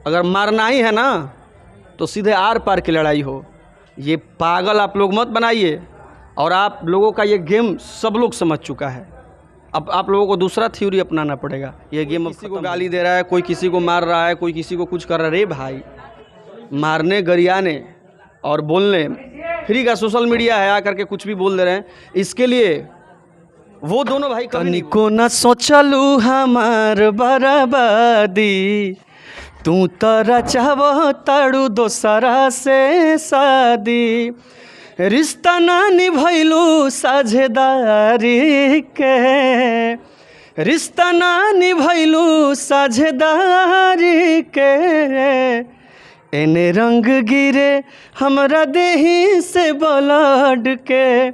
अगर मारना ही है ना तो सीधे आर पार की लड़ाई हो। ये पागल आप लोग मत बनाइए। और आप लोगों का ये गेम सब लोग समझ चुका है। अब आप लोगों को दूसरा थ्योरी अपनाना पड़ेगा। ये गेम किसी को गाली दे रहा है, कोई किसी को मार रहा है, कोई किसी को कुछ कर रहा है। रे भाई, मारने गरियाने और बोलने फ्री का सोशल मीडिया है, आकर के कुछ भी बोल दे रहे हैं। इसके लिए वो दोनों भाई तनिको न सोचलू हमार बर्बादी, तू तो रचाव ताड़ू दोसरा से शादी। रिश्ता ना निभैलू साझेदारी के, रिश्ता ना निभैलू साझेदारी के। एने रंग गिरे हमरा देही से ब्लड के,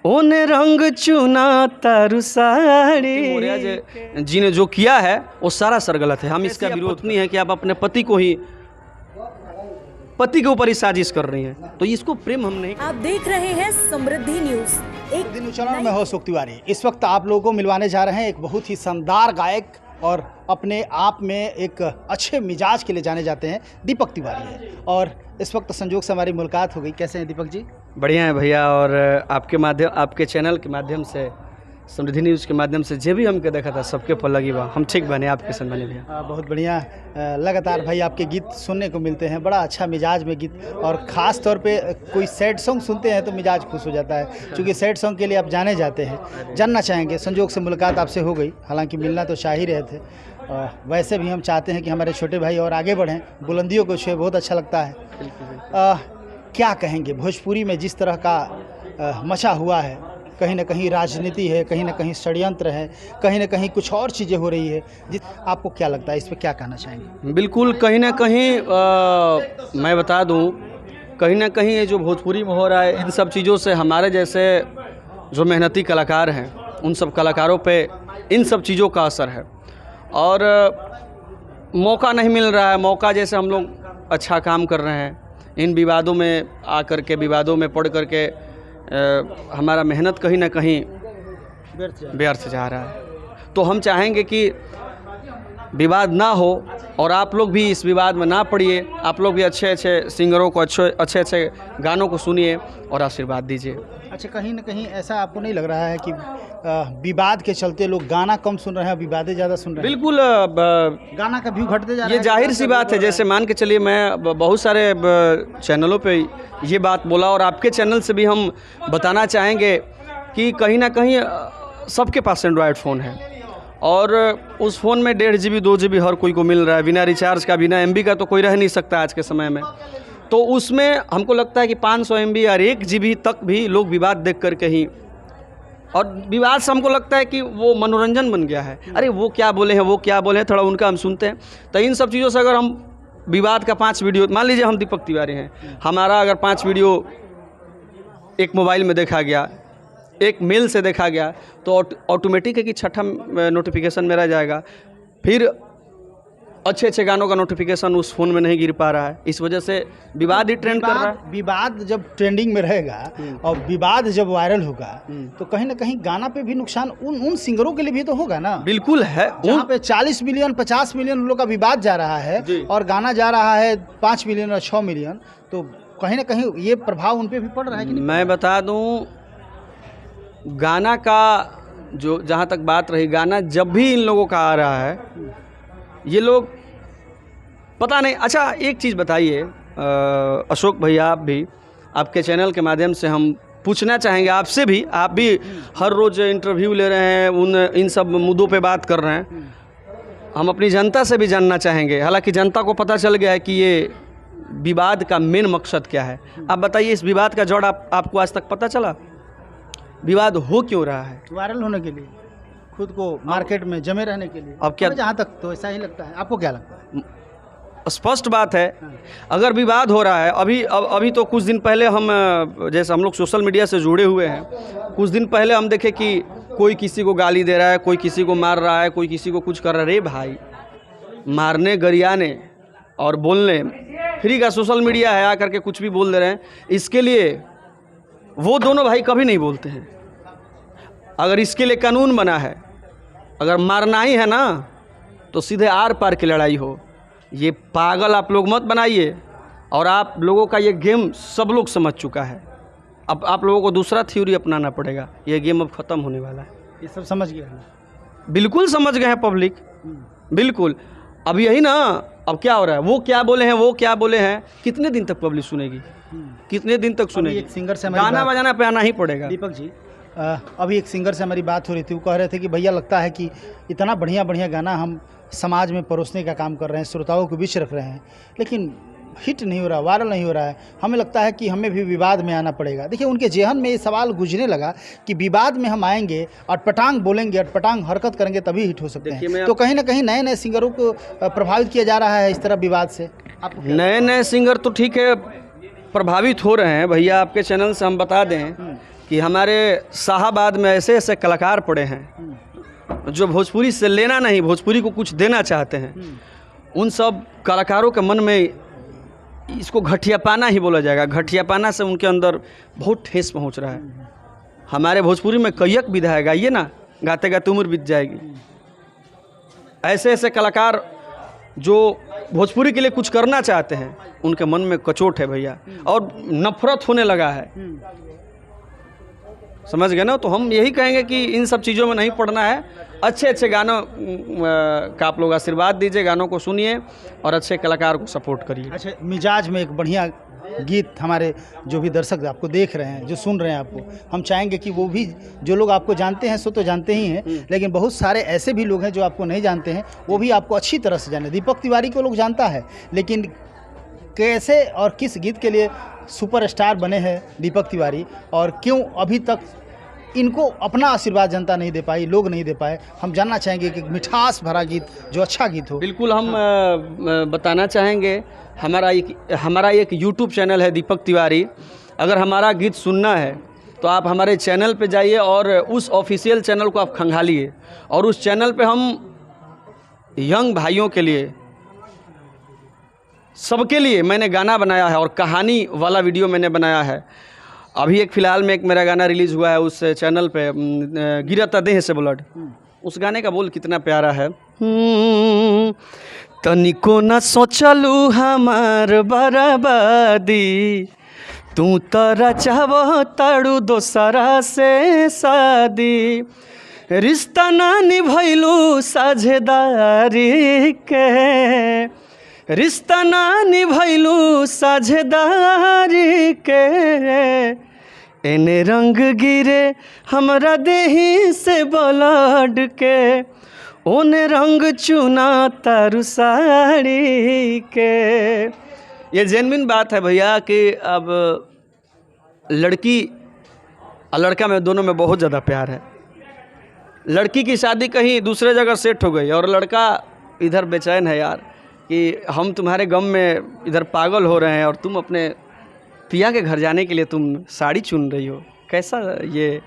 ओने रंग चुना तारू साड़ी। जी ने जो किया है वो सारा सर गलत है। हम इसका विरोध नहीं है कि आप अपने पति के ऊपर ही साजिश कर रही हैं, तो इसको प्रेम हम नहीं। आप देख रहे हैं समृद्धि न्यूज। एक दिन उच्चारण में हो सुख तिवारी इस वक्त आप लोगों को मिलवाने जा रहे हैं एक बहुत ही शानदार गायक और अपने आप में एक अच्छे मिजाज के लिए जाने जाते हैं, दीपक तिवारी है। और इस वक्त संजोग से हमारी मुलाकात हो गई। कैसे हैं दीपक जी? बढ़िया है भैया। और आपके चैनल के माध्यम से, समृद्धि न्यूज़ के माध्यम से जो भी हमके देखा था सबके पर लगी बा। हम ठीक बने, आपके संग बने भैया। बहुत बढ़िया। लगातार भाई आपके गीत सुनने को मिलते हैं, बड़ा अच्छा मिजाज में गीत। और ख़ास तौर पे कोई सैड सॉन्ग सुनते हैं तो मिजाज खुश हो जाता है, क्योंकि सैड सॉन्ग के लिए आप जाने जाते हैं। जानना चाहेंगे, संजोग से मुलाकात आपसे हो गई, हालांकि मिलना तो चाह ही रहे थे। वैसे भी हम चाहते हैं कि हमारे छोटे भाई और आगे बढ़ें, बुलंदियों को छुए, बहुत अच्छा लगता है। क्या कहेंगे, भोजपुरी में जिस तरह का मचा हुआ है, कहीं ना कहीं राजनीति है, कहीं ना कहीं षड्यंत्र है, कहीं ना कहीं कुछ और चीज़ें हो रही है, आपको क्या लगता है, इस पर क्या कहना चाहेंगे? बिल्कुल, कहीं ना कहीं मैं बता दूं, कहीं ना कहीं ये जो भोजपुरी में हो रहा है, इन सब चीज़ों से हमारे जैसे जो मेहनती कलाकार हैं, उन सब कलाकारों पे इन सब चीज़ों का असर है। और मौका नहीं मिल रहा है। मौका जैसे हम लोग अच्छा काम कर रहे हैं, इन विवादों में आकर के, विवादों में पढ़ कर के हमारा मेहनत कहीं ना कहीं व्यर्थ जा रहा है। तो हम चाहेंगे कि विवाद ना हो और आप लोग भी इस विवाद में ना पड़िए। आप लोग भी अच्छे अच्छे सिंगरों को, अच्छे अच्छे गानों को सुनिए और आशीर्वाद दीजिए। अच्छा, कहीं ना कहीं ऐसा आपको नहीं लग रहा है कि विवाद के चलते लोग गाना कम सुन रहे हैं, विवादें ज़्यादा सुन रहे हैं? बिल्कुल, गाना का व्यू घटते जा रहा है। ये जाहिर सी बात है। जैसे मान के चलिए, मैं बहुत सारे चैनलों पे ये बात बोला और आपके चैनल से भी हम बताना चाहेंगे कि कहीं ना कहीं सबके पास एंड्रॉयड फ़ोन है और उस फ़ोन में 1.5 GB 2 GB हर कोई को मिल रहा है। बिना रिचार्ज का, बिना MB का तो कोई रह नहीं सकता आज के समय में। तो उसमें हमको लगता है कि 500 MB और 1 GB तक भी लोग विवाद देख कर के ही, और विवाद से हमको लगता है कि वो मनोरंजन बन गया है। अरे वो क्या बोले हैं, वो क्या बोले हैं, थोड़ा उनका हम सुनते हैं। तो इन सब चीज़ों से अगर हम विवाद का 5 वीडियो, मान लीजिए हम दीपक तिवारी हैं, हमारा अगर 5 वीडियो एक मोबाइल में देखा गया, एक मेल से देखा गया, तो ऑटोमेटिक है कि छठा नोटिफिकेशन मेरा जाएगा। फिर अच्छे अच्छे गानों का नोटिफिकेशन उस फ़ोन में नहीं गिर पा रहा है। इस वजह से विवाद ही ट्रेंड कर रहा है। विवाद जब ट्रेंडिंग में रहेगा और विवाद जब वायरल होगा तो कहीं ना कहीं गाना पे भी नुकसान उन सिंगरों के लिए भी तो होगा ना। बिल्कुल है। जहाँ पे 40 मिलियन 50 मिलियन लोग का विवाद जा रहा है और गाना जा रहा है 5 मिलियन और 6 मिलियन, तो कहीं ना कहीं ये प्रभाव उन पर भी पड़ रहा है कि नहीं? मैं बता दूँ, गाना का जो जहाँ तक बात रही, गाना जब भी इन लोगों का आ रहा है, ये लोग पता नहीं। अच्छा, एक चीज़ बताइए अशोक भैया, आप भी, आपके चैनल के माध्यम से हम पूछना चाहेंगे आपसे भी, आप भी हर रोज़ इंटरव्यू ले रहे हैं, इन सब मुद्दों पे बात कर रहे हैं। हम अपनी जनता से भी जानना चाहेंगे, हालांकि जनता को पता चल गया है कि ये विवाद का मेन मकसद क्या है। आप बताइए, इस विवाद का जड़ आपको आज तक पता चला? विवाद हो क्यों रहा है? वायरल होने के लिए, खुद को मार्केट में जमे रहने के लिए। अब क्या, जहाँ तक तो ऐसा ही लगता है, आपको क्या लगता है? स्पष्ट बात है, अगर विवाद हो रहा है, अभी तो कुछ दिन पहले हम, जैसे हम लोग सोशल मीडिया से जुड़े हुए हैं, कुछ दिन पहले हम देखे कि कोई किसी को गाली दे रहा है, कोई किसी को मार रहा है, कोई किसी को कुछ कर रहा है। रे भाई, मारने गरियाने और बोलने फ्री का सोशल मीडिया है, आकर के कुछ भी बोल दे रहे हैं। इसके लिए वो दोनों भाई कभी नहीं बोलते हैं। अगर इसके लिए कानून बना है, अगर मारना ही है ना तो सीधे आर पार की लड़ाई हो। ये पागल आप लोग मत बनाइए। और आप लोगों का ये गेम सब लोग समझ चुका है। अब आप लोगों को दूसरा थ्योरी अपनाना पड़ेगा। ये गेम अब ख़त्म होने वाला है। ये सब समझ गया है। बिल्कुल समझ गए हैं पब्लिक, बिल्कुल। अब यही ना, अब क्या हो रहा है, वो क्या बोले हैं, वो क्या बोले हैं, कितने दिन तक पब्लिक सुनेगी, कितने दिन तक सुनेगी। एक सिंगर से हमारी गाना बजाना पे आना ही पड़ेगा। दीपक जी, अभी एक सिंगर से हमारी बात हो रही थी। वो कह रहे थे कि भैया लगता है कि इतना बढ़िया बढ़िया गाना हम समाज में परोसने का काम कर रहे हैं, श्रोताओं के बीच रख रहे हैं, लेकिन हिट नहीं हो रहा, वायरल नहीं हो रहा है। हमें लगता है कि हमें भी विवाद में आना पड़ेगा। देखिए, उनके जेहन में ये सवाल गुजरने लगा कि विवाद में हम आएंगे, अटपटांग बोलेंगे, अटपटांग हरकत करेंगे, तभी हिट हो सकते हैं। तो कहीं ना कहीं नए नए सिंगरों को प्रभावित किया जा रहा है इस तरह विवाद से। आप नए नए सिंगर तो ठीक है प्रभावित हो रहे हैं। भैया आपके चैनल से हम बता दें कि हमारे शाहाबाद में ऐसे ऐसे कलाकार पड़े हैं जो भोजपुरी से लेना नहीं, भोजपुरी को कुछ देना चाहते हैं। उन सब कलाकारों के मन में इसको घटियापाना ही बोला जाएगा। घटियापाना से उनके अंदर बहुत ठेस पहुंच रहा है। हमारे भोजपुरी में कैयक विधा है, गाइए ना, गाते गाते उम्र बीत जाएगी। ऐसे ऐसे कलाकार जो भोजपुरी के लिए कुछ करना चाहते हैं, उनके मन में कचोट है भैया, और नफरत होने लगा है। समझ गए ना। तो हम यही कहेंगे कि इन सब चीज़ों में नहीं पड़ना है। अच्छे अच्छे गानों का आप लोग आशीर्वाद दीजिए, गानों को सुनिए और अच्छे कलाकार को सपोर्ट करिए। अच्छा, मिजाज में एक बढ़िया गीत हमारे जो भी दर्शक आपको देख रहे हैं, जो सुन रहे हैं आपको, हम चाहेंगे कि वो भी, जो लोग आपको जानते हैं सो तो जानते ही हैं, लेकिन बहुत सारे ऐसे भी लोग हैं जो आपको नहीं जानते हैं, वो भी आपको अच्छी तरह से जाने। दीपक तिवारी को लोग जानता है, लेकिन कैसे और किस गीत के लिए सुपरस्टार बने हैं दीपक तिवारी, और क्यों अभी तक इनको अपना आशीर्वाद जनता नहीं दे पाई, लोग नहीं दे पाए, हम जानना चाहेंगे कि मिठास भरा गीत, जो अच्छा गीत हो। बिल्कुल, हम बताना चाहेंगे, हमारा एक यूट्यूब चैनल है दीपक तिवारी। अगर हमारा गीत सुनना है तो आप हमारे चैनल पे जाइए और उस ऑफिशियल चैनल को आप खंगालिए, और उस चैनल पे हम यंग भाइयों के लिए, सबके लिए मैंने गाना बनाया है, और कहानी वाला वीडियो मैंने बनाया है। अभी एक फ़िलहाल में एक मेरा गाना रिलीज़ हुआ है उस चैनल पे, गिरता देह से ब्लड। उस गाने का बोल कितना प्यारा है। तनिको न सोचलू हमार बर्बादी, तू तरा चाहबो ताड़ू दोसरा से शादी, रिश्ता ना निभैलू साझेदारी के, रिश्ता ना निभैलू साझेदारी के, एने रंग गिरे हमरा देही से ब्लड के, ओने रंग चुना तारू साड़ी के। ये जेन्युइन बात है भैया कि अब लड़की और लड़का में दोनों में बहुत ज़्यादा प्यार है। लड़की की शादी कहीं दूसरे जगह सेट हो गई और लड़का इधर बेचैन है यार कि हम तुम्हारे गम में इधर पागल हो रहे हैं और तुम अपने पिया के घर जाने के लिए तुम साड़ी चुन रही हो। कैसा ये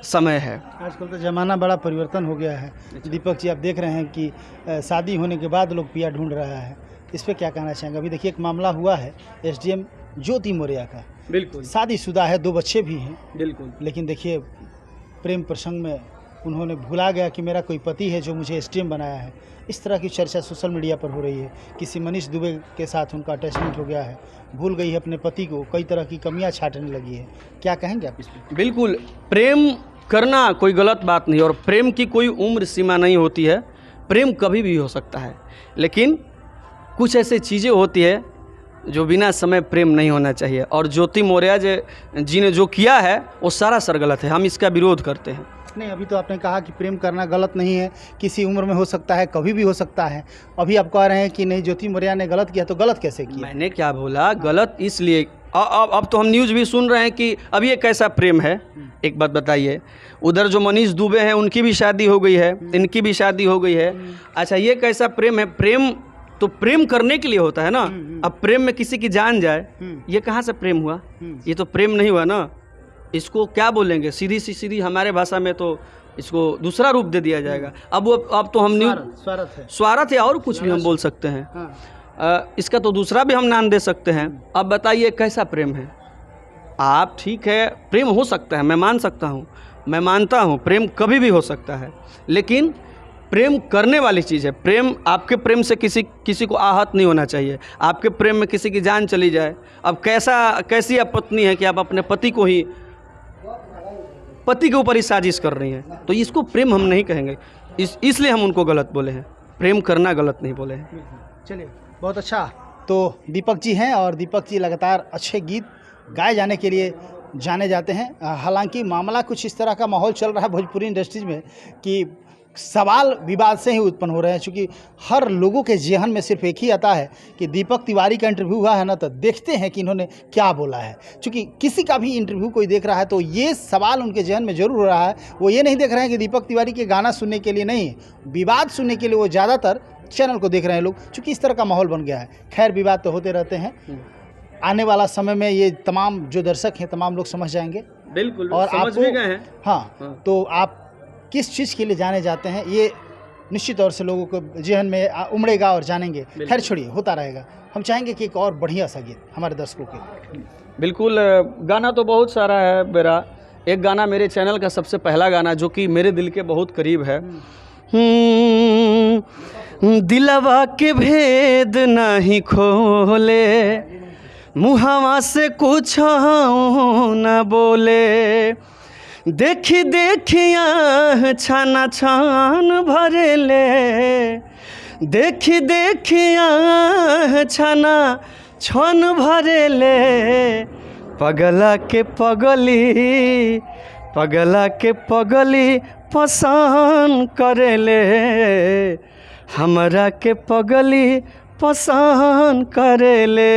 समय है। आजकल तो ज़माना बड़ा परिवर्तन हो गया है। दीपक जी, आप देख रहे हैं कि शादी होने के बाद लोग पिया ढूंढ रहा है, इस पर क्या कहना चाहेंगे? अभी देखिए, एक मामला हुआ है एसडीएम ज्योति मौर्य का। बिल्कुल, शादीशुदा है, 2 बच्चे भी हैं। बिल्कुल, लेकिन देखिए, प्रेम प्रसंग में उन्होंने भुला गया कि मेरा कोई पति है जो मुझे एसडीएम बनाया है। इस तरह की चर्चा सोशल मीडिया पर हो रही है। किसी मनीष दुबे के साथ उनका अटैचमेंट हो गया है, भूल गई है अपने पति को, कई तरह की कमियां छाटने लगी है। क्या कहेंगे आप इस पर? बिल्कुल, प्रेम करना कोई गलत बात नहीं और प्रेम की कोई उम्र सीमा नहीं होती है। प्रेम कभी भी हो सकता है, लेकिन कुछ ऐसी चीज़ें होती है जो बिना समय प्रेम नहीं होना चाहिए। और ज्योति मौर्य जी ने जो किया है वो सारा सर गलत है, हम इसका विरोध करते हैं। नहीं, अभी तो आपने कहा कि प्रेम करना गलत नहीं है, किसी उम्र में हो सकता है, कभी भी हो सकता है। अभी आप कह रहे हैं कि नहीं, ज्योति मौर्य ने गलत किया, तो गलत कैसे किया? मैंने क्या बोला? गलत इसलिए अब तो हम न्यूज़ भी सुन रहे हैं कि अब ये कैसा प्रेम है। एक बात बताइए, उधर जो मनीष दुबे हैं उनकी भी शादी हो गई है, इनकी भी शादी हो गई है। अच्छा, ये कैसा प्रेम है? प्रेम तो प्रेम करने के लिए होता है ना। अब प्रेम में किसी की जान जाए, ये कहाँ से प्रेम हुआ? ये तो प्रेम नहीं हुआ ना। इसको क्या बोलेंगे? सीधी हमारे भाषा में तो इसको दूसरा रूप दे दिया जाएगा। अब तो हम स्वार्थ है और कुछ भी हम बोल सकते हैं। इसका तो दूसरा भी हम नाम दे सकते हैं। अब बताइए कैसा प्रेम है? आप ठीक है, प्रेम हो सकता है, मैं मान सकता हूँ, मैं मानता हूँ प्रेम कभी भी हो सकता है, लेकिन प्रेम करने वाली चीज़ है। प्रेम, आपके प्रेम से किसी को आहत नहीं होना चाहिए। आपके प्रेम में किसी की जान चली जाए, अब कैसी आप पत्नी है कि आप अपने पति के ऊपर ही साजिश कर रही हैं, तो इसको प्रेम हम नहीं कहेंगे। इसलिए हम उनको गलत बोले हैं। प्रेम करना गलत नहीं बोले हैं। चलिए, बहुत अच्छा। तो दीपक जी हैं और दीपक जी लगातार अच्छे गीत गाए जाने के लिए जाने जाते हैं। हालांकि मामला कुछ इस तरह का माहौल चल रहा है भोजपुरी इंडस्ट्रीज में कि सवाल विवाद से ही उत्पन्न हो रहे हैं, क्योंकि हर लोगों के जेहन में सिर्फ एक ही आता है कि दीपक तिवारी का इंटरव्यू हुआ है ना, तो देखते हैं कि इन्होंने क्या बोला है। क्योंकि किसी का भी इंटरव्यू कोई देख रहा है तो ये सवाल उनके जेहन में जरूर हो रहा है। वो ये नहीं देख रहे हैं कि दीपक तिवारी के गाना सुनने के लिए नहीं, विवाद सुनने के लिए वो ज़्यादातर चैनल को देख रहे हैं लोग, चूँकि इस तरह का माहौल बन गया है। खैर, विवाद तो होते रहते हैं। आने वाला समय में ये तमाम जो दर्शक हैं, तमाम लोग समझ जाएंगे। बिल्कुल, और समझ भी गए हैं। हाँ, तो आप किस चीज़ के लिए जाने जाते हैं, ये निश्चित तौर से लोगों को जेहन में उमड़ेगा और जानेंगे। खैर छोड़िए, होता रहेगा। हम चाहेंगे कि एक और बढ़िया सा गीत हमारे दर्शकों के लिए। बिल्कुल, गाना तो बहुत सारा है मेरा। एक गाना मेरे चैनल का सबसे पहला गाना जो कि मेरे दिल के बहुत करीब है। दिलवा के भेद नहीं खोले, मुहावा से कुछ न बोले, देखी देखिया छाना छान भरेले, देखी देखिया छाना छान भरेले, पगला के पगली पसंद करेले, हमरा के पगली पसंद करेले।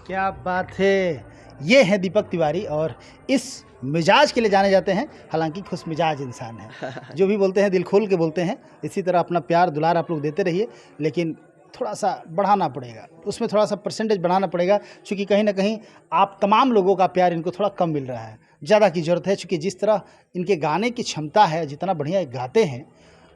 क्या बात है। ये है दीपक तिवारी और इस मिजाज के लिए जाने जाते हैं। हालांकि खुश मिजाज इंसान है, जो भी बोलते हैं दिल खोल के बोलते हैं। इसी तरह अपना प्यार दुलार आप लोग देते रहिए, लेकिन थोड़ा सा बढ़ाना पड़ेगा, उसमें थोड़ा सा परसेंटेज बढ़ाना पड़ेगा, क्योंकि कहीं ना कहीं आप तमाम लोगों का प्यार इनको थोड़ा कम मिल रहा है। ज़्यादा की ज़रूरत है, क्योंकि जिस तरह इनके गाने की क्षमता है, जितना बढ़िया गाते हैं,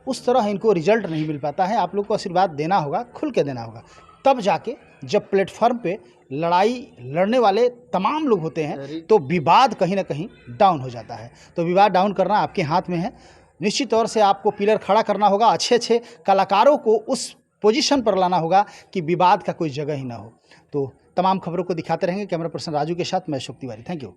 उस तरह इनको रिजल्ट नहीं मिल पाता है। आप लोग को आशीर्वाद देना होगा, खुल के देना होगा, तब जाके जब प्लेटफॉर्म पे लड़ाई लड़ने वाले तमाम लोग होते हैं तो विवाद कहीं ना कहीं डाउन हो जाता है। तो विवाद डाउन करना आपके हाथ में है। निश्चित तौर से आपको पिलर खड़ा करना होगा, अच्छे अच्छे कलाकारों को उस पोजीशन पर लाना होगा कि विवाद का कोई जगह ही ना हो। तो तमाम खबरों को दिखाते रहेंगे। कैमरा पर्सन राजू के साथ मैं अशोक तिवारी। Thank you.